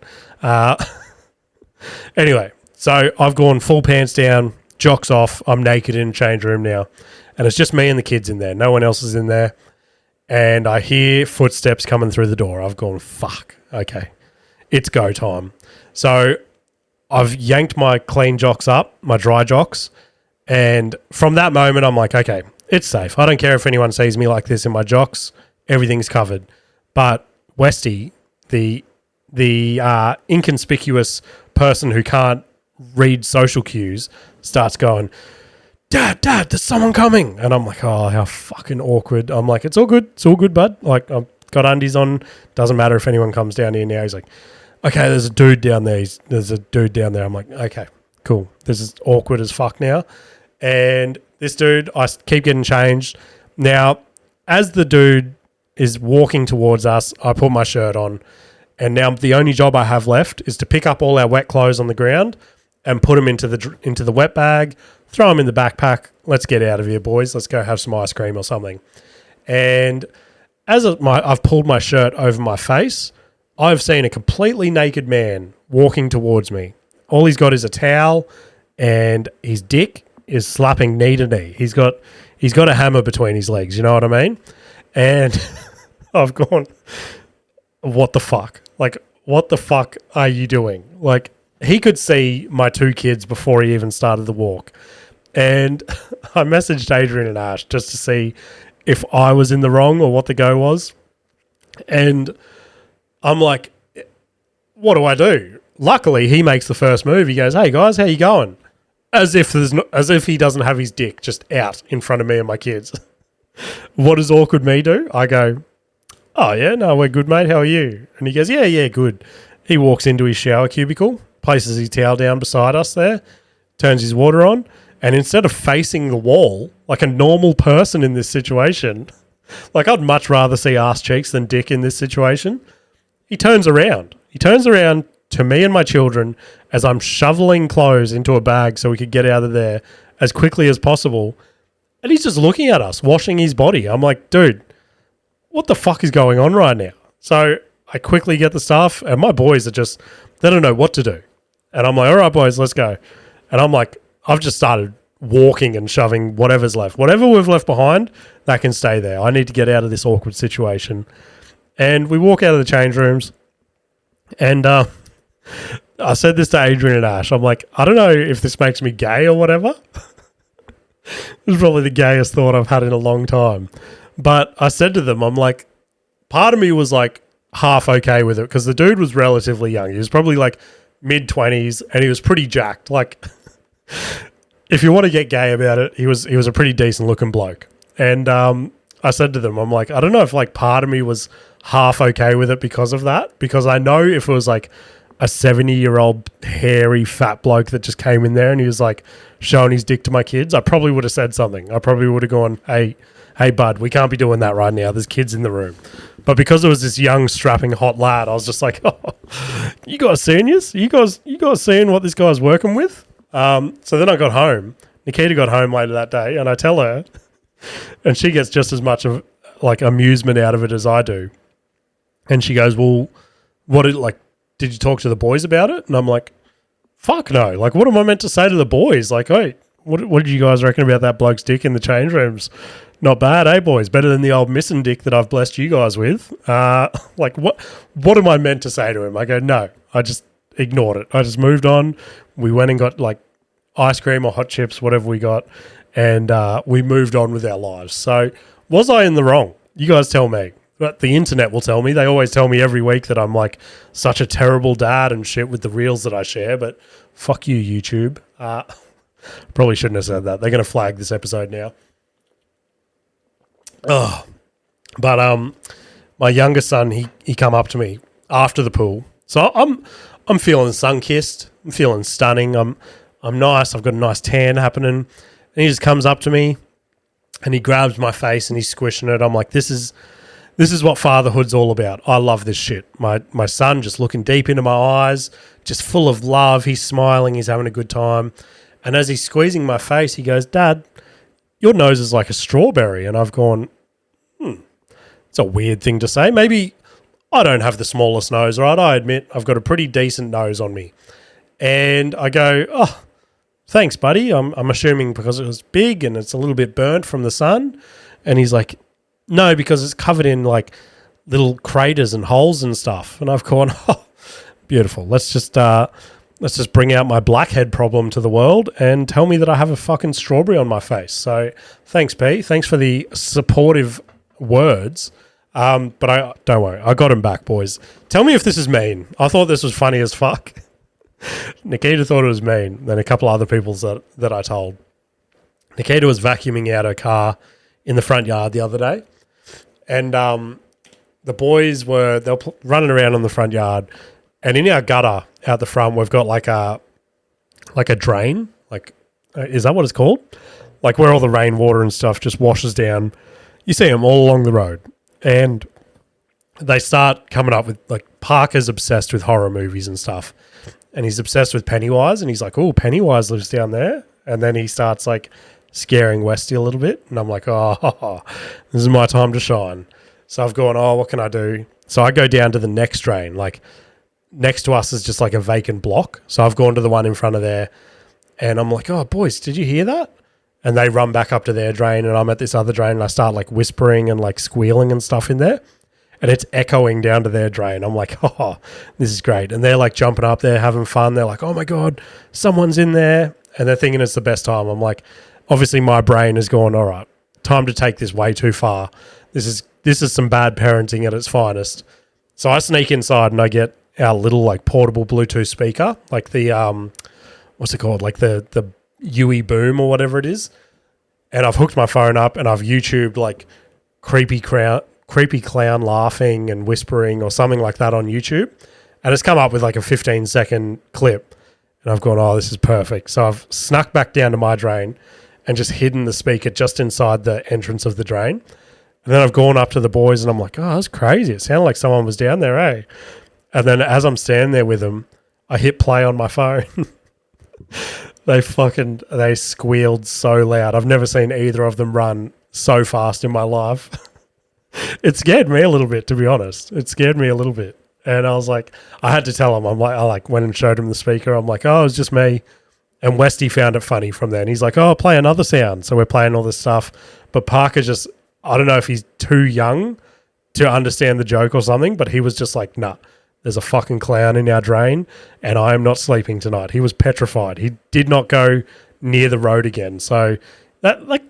Anyway, so I've gone full pants down, jocks off. I'm naked in the change room now. And it's just me and the kids in there. No one else is in there. And I hear footsteps coming through the door. I've gone, fuck. Okay. It's go time. So I've yanked my clean jocks up, my dry jocks. And from that moment, I'm like, okay, it's safe. I don't care if anyone sees me like this in my jocks. Everything's covered. But Westy, the inconspicuous person who can't read social cues, starts going, Dad, there's someone coming. And I'm like, oh, how fucking awkward. I'm like, it's all good, bud. Like, I've got undies on. Doesn't matter if anyone comes down here now. He's like, okay, there's a dude down there. I'm like, okay, cool. This is awkward as fuck now. And this dude, I keep getting changed. Now, as the dude is walking towards us, I put my shirt on. And now the only job I have left is to pick up all our wet clothes on the ground and put them into the wet bag, throw them in the backpack. Let's get out of here, boys. Let's go have some ice cream or something. And as I've pulled my shirt over my face, I've seen a completely naked man walking towards me. All he's got is a towel, and his dick is slapping knee to knee. He's got a hammer between his legs. You know what I mean? And I've gone, what the fuck? Like, what the fuck are you doing? Like, he could see my 2 kids before he even started the walk. And I messaged Adrian and Ash just to see if I was in the wrong or what the go was. And I'm like, what do I do? Luckily, he makes the first move. He goes, hey, guys, how you going? As if he doesn't have his dick just out in front of me and my kids. What does awkward me do? I go, oh, yeah, no, we're good, mate. How are you? And he goes, yeah, good. He walks into his shower cubicle, places his towel down beside us there, turns his water on, and instead of facing the wall like a normal person in this situation, like I'd much rather see ass cheeks than dick in this situation, he turns around. He turns around to me and my children as I'm shoveling clothes into a bag so we could get out of there as quickly as possible. And he's just looking at us, washing his body. I'm like, dude, what the fuck is going on right now? So I quickly get the stuff, and my boys are just, they don't know what to do. And I'm like, all right, boys, let's go. And I'm like, I've just started walking and shoving whatever's left. Whatever we've left behind, that can stay there. I need to get out of this awkward situation. And we walk out of the change rooms, and I said this to Adrian and Ash. I'm like, I don't know if this makes me gay or whatever. It was probably the gayest thought I've had in a long time. But I said to them, I'm like, part of me was like half okay with it because the dude was relatively young. He was probably like mid-20s and he was pretty jacked. Like, if you want to get gay about it, he was a pretty decent looking bloke. And I said to them, I'm like, I don't know if like part of me was half okay with it because of that. Because I know if it was like a 70-year-old hairy fat bloke that just came in there and he was like showing his dick to my kids, I probably would have said something. I probably would have gone, hey, bud, we can't be doing that right now. There's kids in the room. But because it was this young, strapping, hot lad, I was just like, oh, you guys seeing this? You guys seeing what this guy's working with? So then I got home. Nikita got home later that day, and I tell her, and she gets just as much of like amusement out of it as I do. And she goes, well, did you talk to the boys about it? And I'm like, fuck no. Like, what am I meant to say to the boys? Like, hey, what did you guys reckon about that bloke's dick in the change rooms? Not bad, eh, boys? Better than the old missing dick that I've blessed you guys with. Like, what am I meant to say to him? I go, no. I just ignored it. I just moved on. We went and got, like, ice cream or hot chips, whatever we got, and we moved on with our lives. So, was I in the wrong? You guys tell me. But the internet will tell me. They always tell me every week that I'm, like, such a terrible dad and shit with the reels that I share, but fuck you, YouTube. Probably shouldn't have said that. They're going to flag this episode now. But my youngest son, he come up to me after the pool. So I'm feeling sun-kissed. I'm feeling stunning. I'm nice. I've got a nice tan happening. And he just comes up to me and he grabs my face and he's squishing it. I'm like, this is what fatherhood's all about. I love this shit. My son just looking deep into my eyes, just full of love. He's smiling. He's having a good time. And as he's squeezing my face, he goes, Dad, your nose is like a strawberry. And I've gone, it's a weird thing to say. Maybe I don't have the smallest nose, right? I admit I've got a pretty decent nose on me. And I go, oh, thanks, buddy. I'm assuming because it was big and it's a little bit burnt from the sun. And he's like, no, because it's covered in like little craters and holes and stuff. And I've gone, oh, beautiful. Let's just bring out my blackhead problem to the world and tell me that I have a fucking strawberry on my face. So thanks, P. Thanks for the supportive words. But don't worry. I got him back, boys. Tell me if this is mean. I thought this was funny as fuck. Nikita thought it was mean. Then a couple other people that I told. Nikita was vacuuming out her car in the front yard the other day. And the boys they were running around in the front yard. And in our gutter out the front, we've got like a drain. Like, is that what it's called? Like where all the rainwater and stuff just washes down. You see them all along the road. And they start coming up with, like, Parker's obsessed with horror movies and stuff. And he's obsessed with Pennywise. And he's like, oh, Pennywise lives down there. And then he starts, like, scaring Westy a little bit. And I'm like, oh, this is my time to shine. So I've gone, oh, what can I do? So I go down to the next drain. Like, next to us is just, like, a vacant block. So I've gone to the one in front of there. And I'm like, oh, boys, did you hear that? And they run back up to their drain, and I'm at this other drain, and I start, like, whispering and, like, squealing and stuff in there. And it's echoing down to their drain. I'm like, oh, this is great. And they're, like, jumping up there, having fun. They're like, oh, my God, someone's in there. And they're thinking it's the best time. I'm like, obviously my brain is going, all right, time to take this way too far. This is some bad parenting at its finest. So I sneak inside, and I get our little, like, portable Bluetooth speaker, like the, what's it called? Like the Yui Boom or whatever it is. And I've hooked my phone up and I've YouTubed like creepy clown laughing and whispering or something like that on YouTube. And it's come up with like a 15-second clip. And I've gone, oh, this is perfect. So I've snuck back down to my drain and just hidden the speaker just inside the entrance of the drain. And then I've gone up to the boys and I'm like, oh, that's crazy. It sounded like someone was down there, eh? And then as I'm standing there with them, I hit play on my phone. They squealed so loud. I've never seen either of them run so fast in my life. It scared me a little bit, to be honest. It scared me a little bit. And I was like, I had to tell him. I went and showed him the speaker. I'm like, oh, it was just me. And Westy found it funny from then. He's like, oh, play another sound. So we're playing all this stuff. But Parker just, I don't know if he's too young to understand the joke or something, but he was just like, nah. There's a fucking clown in our drain and I am not sleeping tonight. He was petrified. He did not go near the road again. So that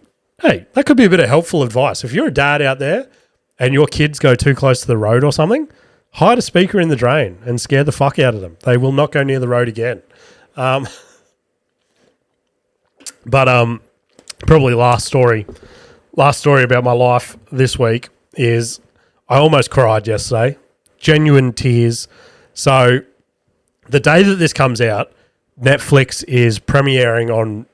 could be a bit of helpful advice. If you're a dad out there and your kids go too close to the road or something, hide a speaker in the drain and scare the fuck out of them. They will not go near the road again. But probably last story about my life this week is I almost cried yesterday. Genuine tears. So the day that this comes out, Netflix is premiering on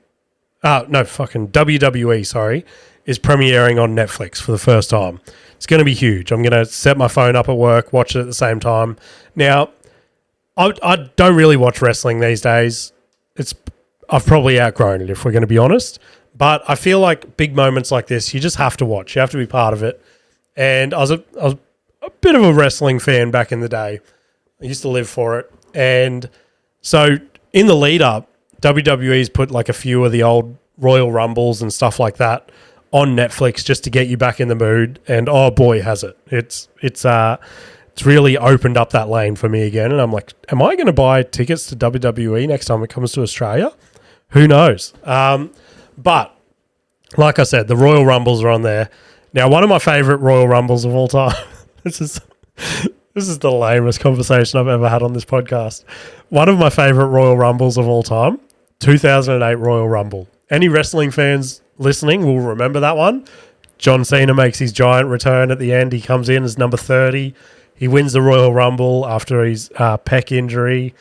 WWE, is premiering on Netflix for the first time. It's going to be huge. I'm going to set my phone up at work, watch it at the same time. Now, I don't really watch wrestling these days. I've probably outgrown it, if we're going to be honest. But I feel like big moments like this, you just have to watch. You have to be part of it. And I was a bit of a wrestling fan back in the day. I used to live for it. And so in the lead up, WWE's put like a few of the old Royal Rumbles and stuff like that on Netflix just to get you back in the mood. And oh boy, has it. It's really opened up that lane for me again. And I'm like, am I going to buy tickets to WWE next time it comes to Australia? Who knows? But like I said, the Royal Rumbles are on there. Now, one of my favorite Royal Rumbles of all time. This is the lamest conversation I've ever had on this podcast. One of my favorite Royal Rumbles of all time, 2008 Royal Rumble. Any wrestling fans listening will remember that one. John Cena makes his giant return at the end. He comes in as number 30. He wins the Royal Rumble after his pec injury.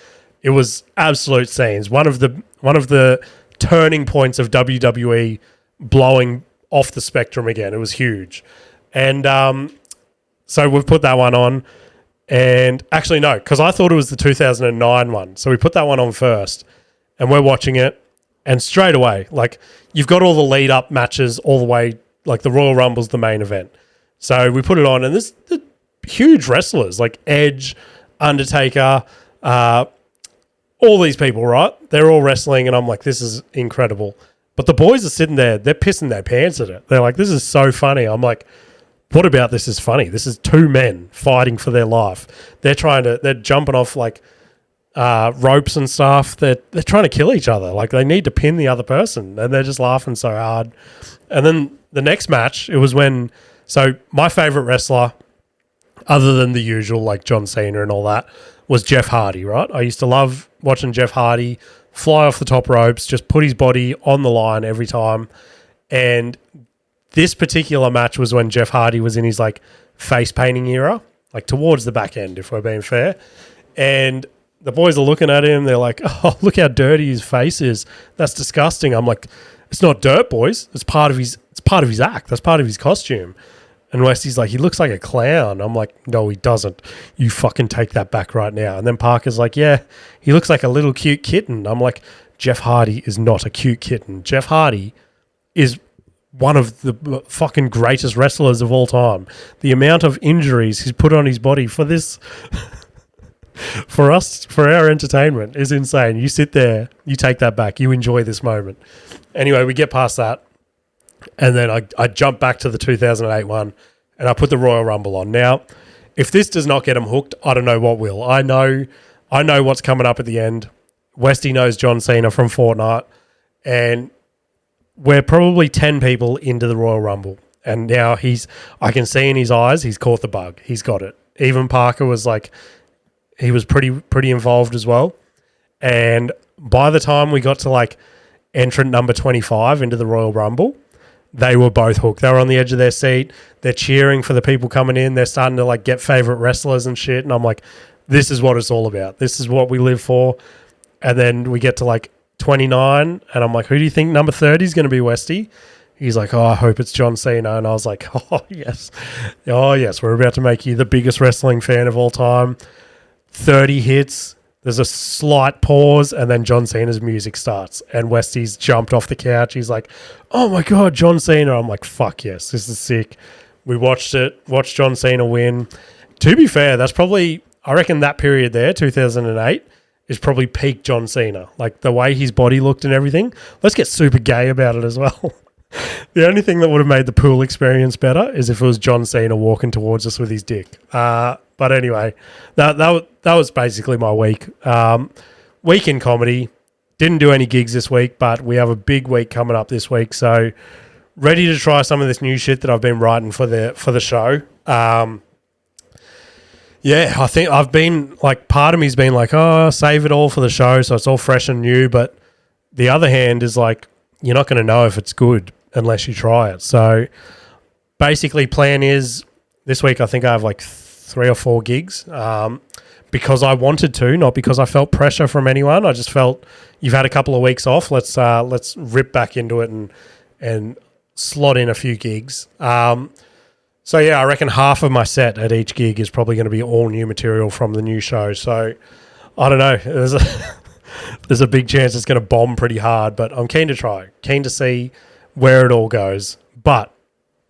It was absolute scenes. One of the turning points of WWE blowing off the spectrum again. It was huge. And so we've put that one on. And actually, no, because I thought it was the 2009 one. So we put that one on first. And we're watching it. And straight away, like, you've got all the lead-up matches all the way, like the Royal Rumble's the main event. So we put it on, and there's the huge wrestlers like Edge, Undertaker, all these people, right? They're all wrestling, and I'm like, this is incredible. But the boys are sitting there, they're pissing their pants at it. They're like, this is so funny. I'm like, what about this is funny? This is two men fighting for their life. They're jumping off like ropes and stuff. They're trying to kill each other. Like, they need to pin the other person, and they're just laughing so hard. And then the next match, it was when, so my favorite wrestler, other than the usual, like John Cena and all that, was Jeff Hardy, right? I used to love watching Jeff Hardy fly off the top ropes, just put his body on the line every time. And this particular match was when Jeff Hardy was in his like face painting era, like towards the back end, if we're being fair. And the boys are looking at him. They're like, oh, look how dirty his face is. That's disgusting. I'm like, it's not dirt, boys. It's part of his act. That's part of his costume. And Westy's like, he looks like a clown. I'm like, no, he doesn't. You fucking take that back right now. And then Parker's like, yeah, he looks like a little cute kitten. I'm like, Jeff Hardy is not a cute kitten. Jeff Hardy is one of the fucking greatest wrestlers of all time. The amount of injuries he's put on his body for this, for us, for our entertainment is insane. You sit there, you take that back, you enjoy this moment. Anyway, we get past that. And then I jump back to the 2008 one, and I put the Royal Rumble on. Now, if this does not get them hooked, I don't know what will. I know what's coming up at the end. Westy knows John Cena from Fortnite, and we're probably 10 people into the Royal Rumble. And now I can see in his eyes, he's caught the bug. He's got it. Even Parker was like, he was pretty involved as well. And by the time we got to like entrant number 25 into the Royal Rumble, they were both hooked. They were on the edge of their seat. They're cheering for the people coming in. They're starting to like get favorite wrestlers and shit. And I'm like, this is what it's all about. This is what we live for. And then we get to like 29, and I'm like, who do you think number 30 is going to be, Westy? He's like, oh, I hope it's John Cena. And I was like, oh, yes. Oh, yes, we're about to make you the biggest wrestling fan of all time. 30 hits. There's a slight pause, and then John Cena's music starts. And Westy's jumped off the couch. He's like, oh, my God, John Cena. I'm like, fuck yes, this is sick. We watched John Cena win. To be fair, that's probably, I reckon that period there, 2008, is probably peak John Cena. Like the way his body looked and everything. Let's get super gay about it as well. The only thing that would have made the pool experience better is if it was John Cena walking towards us with his dick. But anyway, that was basically my week. Week in comedy. Didn't do any gigs this week, but we have a big week coming up this week. So ready to try some of this new shit that I've been writing for the show. Yeah, I think I've been like, part of me's been like, oh, save it all for the show, so it's all fresh and new. But the other hand is like, you're not going to know if it's good unless you try it. So basically, plan is this week I think I have like 3 or 4 gigs because I wanted to, not because I felt pressure from anyone. I just felt you've had a couple of weeks off. Let's rip back into it and slot in a few gigs. So, yeah, I reckon half of my set at each gig is probably going to be all new material from the new show. So, I don't know. There's a big chance it's going to bomb pretty hard, but I'm keen to try. Keen to see where it all goes. But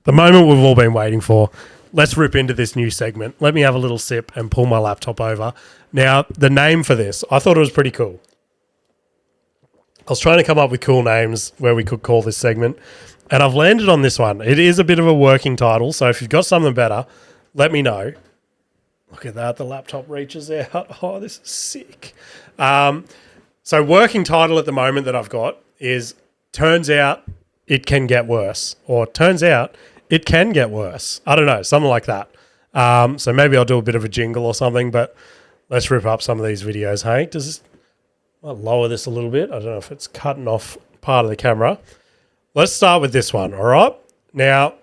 the moment we've all been waiting for, let's rip into this new segment. Let me have a little sip and pull my laptop over. Now, the name for this, I thought it was pretty cool. I was trying to come up with cool names where we could call this segment, and I've landed on this one. It is a bit of a working title, so if you've got something better, let me know. Look at that, the laptop reaches out. Oh, this is sick. So working title at the moment that I've got is Turns Out It Can Get Worse, or Turns Out It Can Get Worse. I don't know, something like that. So maybe I'll do a bit of a jingle or something, but let's rip up some of these videos, hey? I'll lower this a little bit. I don't know if it's cutting off part of the camera. Let's start with this one, all right? Now,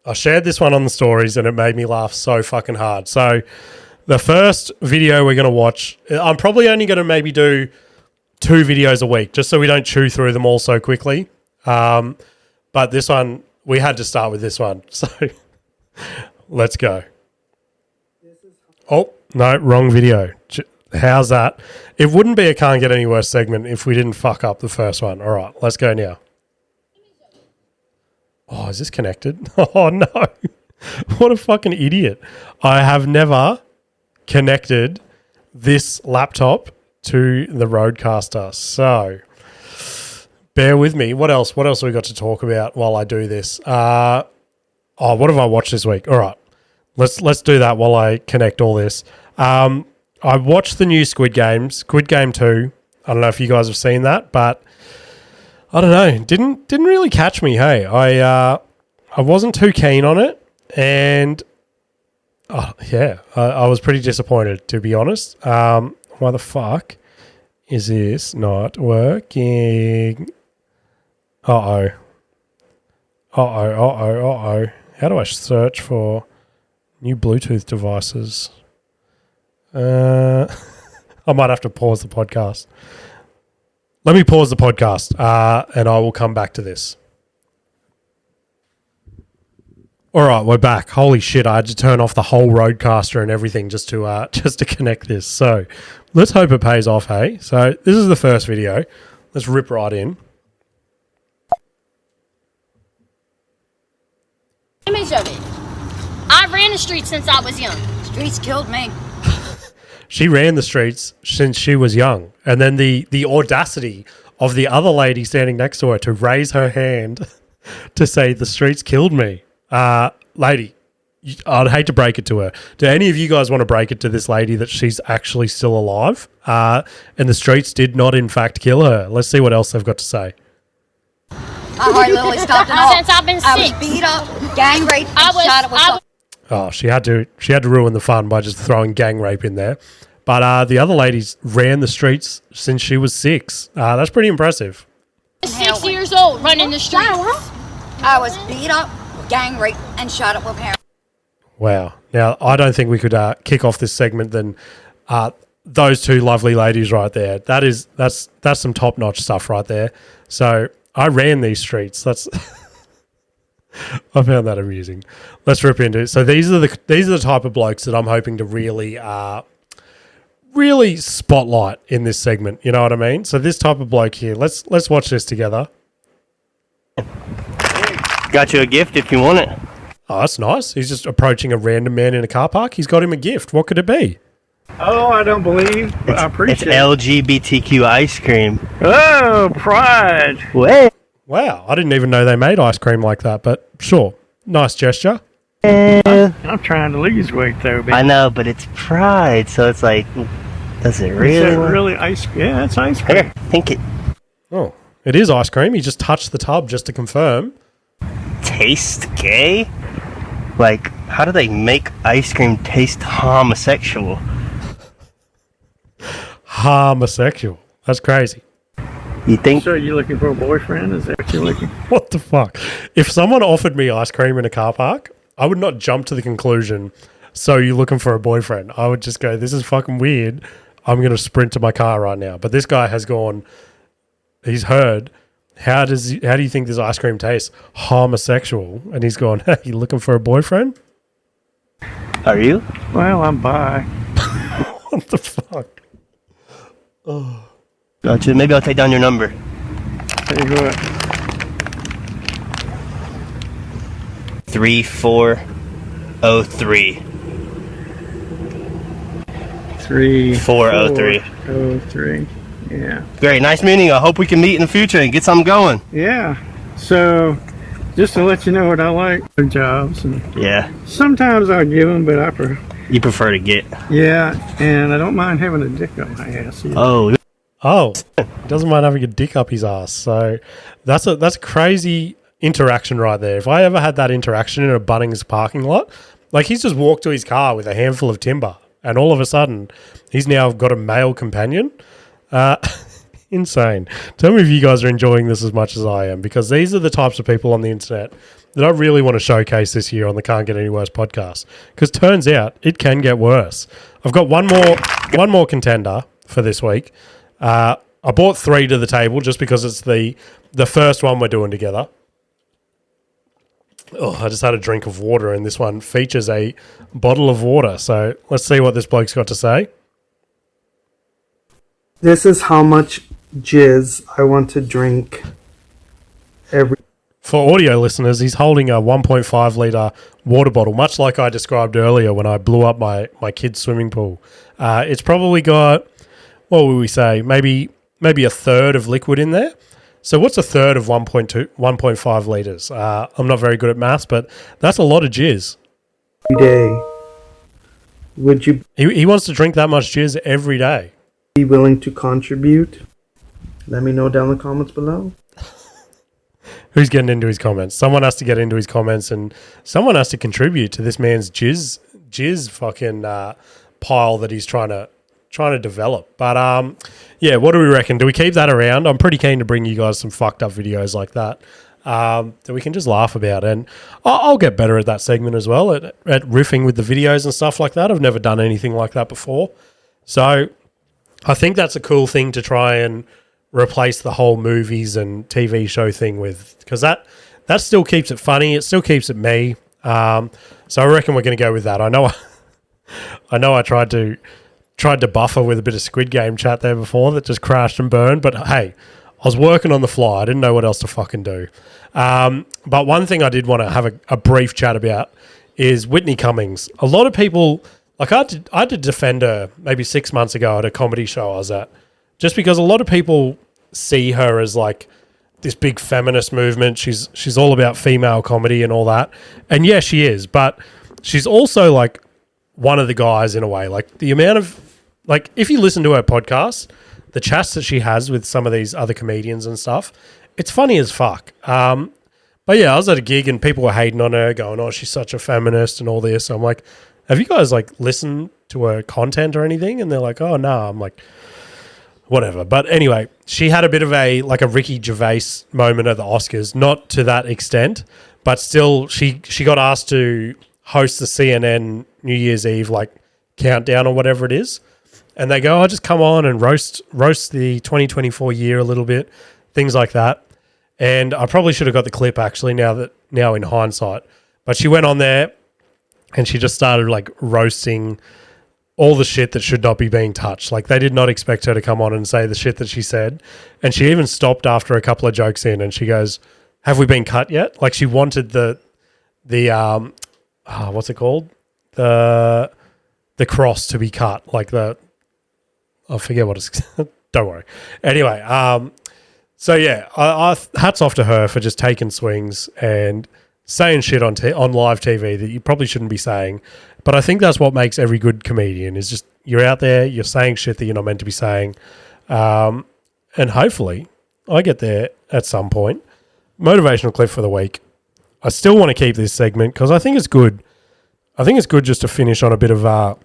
I shared this one on the stories and it made me laugh so fucking hard. So the first video we're going to watch, I'm probably only going to maybe do 2 videos a week just so we don't chew through them all so quickly. But this one, we had to start with this one. So let's go. Oh, no, wrong video. How's that? It wouldn't be a Can't Get Any Worse segment if we didn't fuck up the first one. All right, let's go now. Oh, is this connected? Oh, no. What a fucking idiot. I have never connected this laptop to the Rodecaster. So bear with me. What else? What else have we got to talk about while I do this? What have I watched this week? All right. Let's do that while I connect all this. I watched the new Squid Game 2. I don't know if you guys have seen that, but I don't know. Didn't really catch me. Hey, I wasn't too keen on it, and I was pretty disappointed, to be honest. Why the fuck is this not working? Uh oh. How do I search for new Bluetooth devices? I might have to pause the podcast. Let me pause the podcast, and I will come back to this. All right, we're back. Holy shit! I had to turn off the whole Rodecaster and everything just to connect this. So let's hope it pays off. Hey, so this is the first video. Let's rip right in. Image of it. I ran the streets since I was young. Streets killed me. She ran the streets since she was young. And then the audacity of the other lady standing next to her to raise her hand to say the streets killed me. Lady, I'd hate to break it to her. Do any of you guys want to break it to this lady that she's actually still alive? And the streets did not, in fact, kill her. Let's see what else they've got to say. I hardly literally stopped at all. Since I've been sick. I was beat up, gang raped, and shot at with Oh, she had to ruin the fun by just throwing gang rape in there. But the other ladies ran the streets since she was 6. That's pretty impressive. 6 years old, running the streets. I was beat up, gang raped, and shot at with parents. Wow. Now, I don't think we could kick off this segment than those 2 lovely ladies right there. That's some top-notch stuff right there. So I ran these streets. That's I found that amusing. Let's rip into it. So these are the type of blokes that I'm hoping to really spotlight in this segment. You know what I mean? So this type of bloke here. Let's watch this together. Got you a gift if you want it. Oh, that's nice. He's just approaching a random man in a car park. He's got him a gift. What could it be? Oh, I don't believe. But I appreciate it's LGBTQ ice cream. Oh, pride. What? Wow, I didn't even know they made ice cream like that, but sure. Nice gesture. I'm trying to lose weight, though, baby. I know, but it's pride, so it's like, does it really? Is that really ice cream? Yeah, it's ice cream. Here, think it. Oh, it is ice cream. He just touched the tub just to confirm. Taste gay? Like, how do they make ice cream taste homosexual? Homosexual. That's crazy. You think? So you're looking for a boyfriend? Is that what you're looking for? What the fuck? If someone offered me ice cream in a car park, I would not jump to the conclusion, so you're looking for a boyfriend. I would just go, this is fucking weird. I'm going to sprint to my car right now. But this guy has gone, he's heard, how do you think this ice cream tastes? Homosexual. And he's gone, hey, you looking for a boyfriend? Are you? Well, I'm bi. What the fuck? Oh. Gotcha. Maybe I'll take down your number. Tell you what. 3403. 3403. 403. Yeah. Great. Nice meeting you. I hope we can meet in the future and get something going. Yeah. So, just to let you know what I like, jobs. And Yeah. sometimes I give them, but You prefer to get. yeah, and I don't mind having a dick on my ass. Either. Oh. Oh, he doesn't mind having a dick up his ass. So that's a crazy interaction right there. If I ever had that interaction in a Bunnings parking lot, like he's just walked to his car with a handful of timber and all of a sudden he's now got a male companion. Insane. Tell me if you guys are enjoying this as much as I am, because these are the types of people on the internet that I really want to showcase this year on the Can't Get Any Worse podcast, because turns out it can get worse. I've got one more contender for this week. I brought 3 to the table just because it's the first one we're doing together. Oh, I just had a drink of water, and this one features a bottle of water. So let's see what this bloke's got to say. This is how much jizz I want to drink every. For audio listeners, he's holding a 1.5 litre water bottle, much like I described earlier when I blew up my kid's swimming pool. It's probably got, what would we say, maybe a third of liquid in there. So what's a third of 1.5 litres? I'm not very good at maths, but that's a lot of jizz. Every day. Would you He wants to drink that much jizz every day. be willing to contribute? Let me know down in the comments below. Who's getting into his comments? Someone has to get into his comments, and someone has to contribute to this man's jizz fucking pile that he's trying to develop. But yeah, what do we reckon? Do we keep that around? I'm pretty keen to bring you guys some fucked up videos like that that we can just laugh about, and I'll get better at that segment as well, at riffing with the videos and stuff like that. I've never done anything like that before, so I think that's a cool thing to try and replace the whole movies and TV show thing with, because that still keeps it funny. It still keeps it me. So I reckon we're going to go with that. I know I tried to buffer with a bit of Squid Game chat there before that just crashed and burned, but hey, I was working on the fly. I didn't know what else to fucking do. But one thing I did want to have a brief chat about is Whitney Cummings. A lot of people, like I did defend her maybe 6 months ago at a comedy show I was at, just because a lot of people see her as like this big feminist movement. She's all about female comedy and all that. And yeah, she is, but she's also like one of the guys in a way. Like the amount of, like, if you listen to her podcast, the chats that she has with some of these other comedians and stuff, it's funny as fuck. But yeah, I was at a gig and people were hating on her, going, "Oh, she's such a feminist and all this." So I'm like, "Have you guys like listened to her content or anything?" And they're like, "Oh no." I'm like, whatever. But anyway, she had a bit of a Ricky Gervais moment at the Oscars, not to that extent, but still she got asked to host the CNN New Year's Eve countdown or whatever it is. And they go, "Oh, just come on and roast the 2024 year a little bit," things like that. And I probably should have got the clip actually now in hindsight. But she went on there and she just started roasting all the shit that should not be being touched. Like, they did not expect her to come on and say the shit that she said. And she even stopped after a couple of jokes in and she goes, "Have we been cut yet?" Like, she wanted the what's it called? The cross to be cut. I forget what it's, don't worry. Anyway, so yeah, I hats off to her for just taking swings and saying shit on live TV that you probably shouldn't be saying. But I think that's what makes every good comedian, is just you're out there, you're saying shit that you're not meant to be saying. And hopefully I get there at some point. Motivational clip for the week. I still want to keep this segment because I think it's good. I think it's good just to finish on a bit of a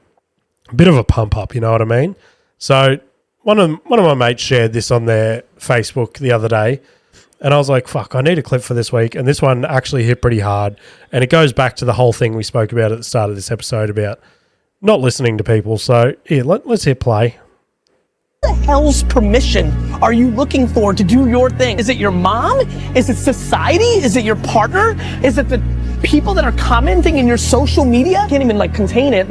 pump up, you know what I mean? So one of my mates shared this on their Facebook the other day, and I was like, fuck, I need a clip for this week. And this one actually hit pretty hard. And it goes back to the whole thing we spoke about at the start of this episode about not listening to people. So here, let's hit play. What the hell's permission are you looking for to do your thing? Is it your mom? Is it society? Is it your partner? Is it the people that are commenting in your social media? Can't even contain it.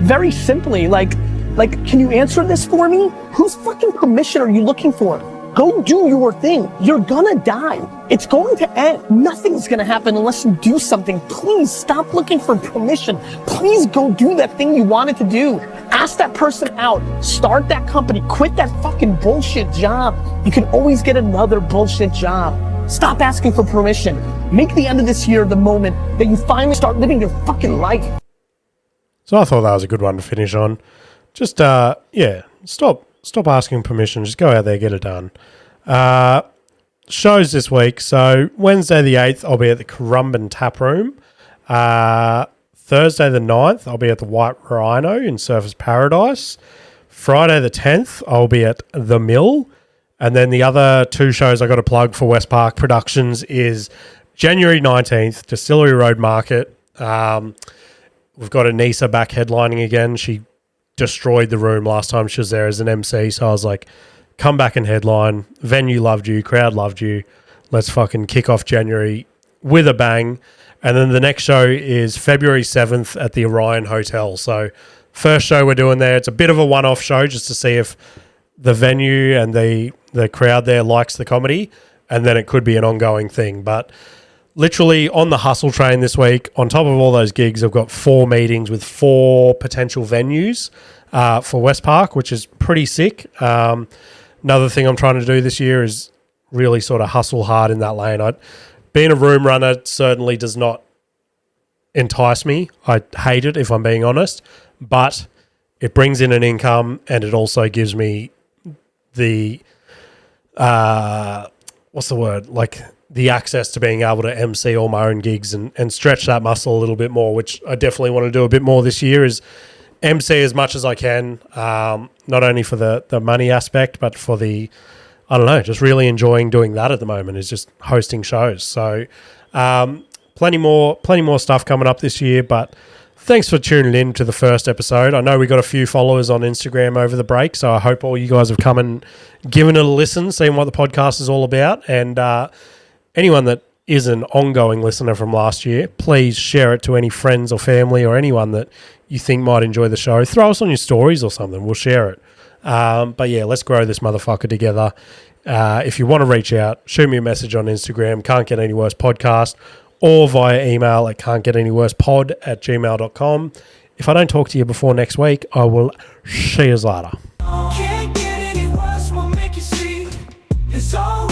Very simply, can you answer this for me? Whose fucking permission are you looking for? Go do your thing. You're gonna die. It's going to end. Nothing's gonna happen unless you do something. Please stop looking for permission. Please go do that thing you wanted to do. Ask that person out. Start that company. Quit that fucking bullshit job. You can always get another bullshit job. Stop asking for permission. Make the end of this year the moment that you finally start living your fucking life. So I thought that was a good one to finish on. Just, stop asking permission. Just go out there, get it done. Shows this week. So Wednesday the 8th, I'll be at the Currumbin Tap Room. Thursday the 9th, I'll be at the White Rhino in Surfers Paradise. Friday the 10th, I'll be at The Mill. And then the other two shows I got to plug for West Park Productions is January 19th, Distillery Road Market. We've got Anissa back headlining again. She destroyed the room last time she was there as an MC. So I was like, come back and headline. Venue loved you. Crowd loved you. Let's fucking kick off January with a bang. And then the next show is February 7th at the Orion Hotel. So first show we're doing there. It's a bit of a one-off show just to see if the venue and the crowd there likes the comedy. And then it could be an ongoing thing. But literally on the hustle train this week, on top of all those gigs, I've got 4 meetings with 4 potential venues for West Park, which is pretty sick. Another thing I'm trying to do this year is really sort of hustle hard in that lane. Being a room runner certainly does not entice me. I hate it, if I'm being honest, but it brings in an income and it also gives me the what's the word? Like the access to being able to MC all my own gigs and stretch that muscle a little bit more, which I definitely want to do a bit more this year, is MC as much as I can, not only for the money aspect, but for the, I don't know, just really enjoying doing that at the moment, is just hosting shows. So plenty more stuff coming up this year, but thanks for tuning in to the first episode. I know we got a few followers on Instagram over the break, so I hope all you guys have come and given it a listen, seen what the podcast is all about. And anyone that is an ongoing listener from last year, please share it to any friends or family or anyone that you think might enjoy the show. Throw us on your stories or something. We'll share it. But yeah, let's grow this motherfucker together. If you want to reach out, shoot me a message on Instagram, Can't Get Any Worse Podcast, or via email at cantgetanyworsepod@gmail.com. If I don't talk to you before next week, I will see you later. Can't get any worse, we'll make you see. It's always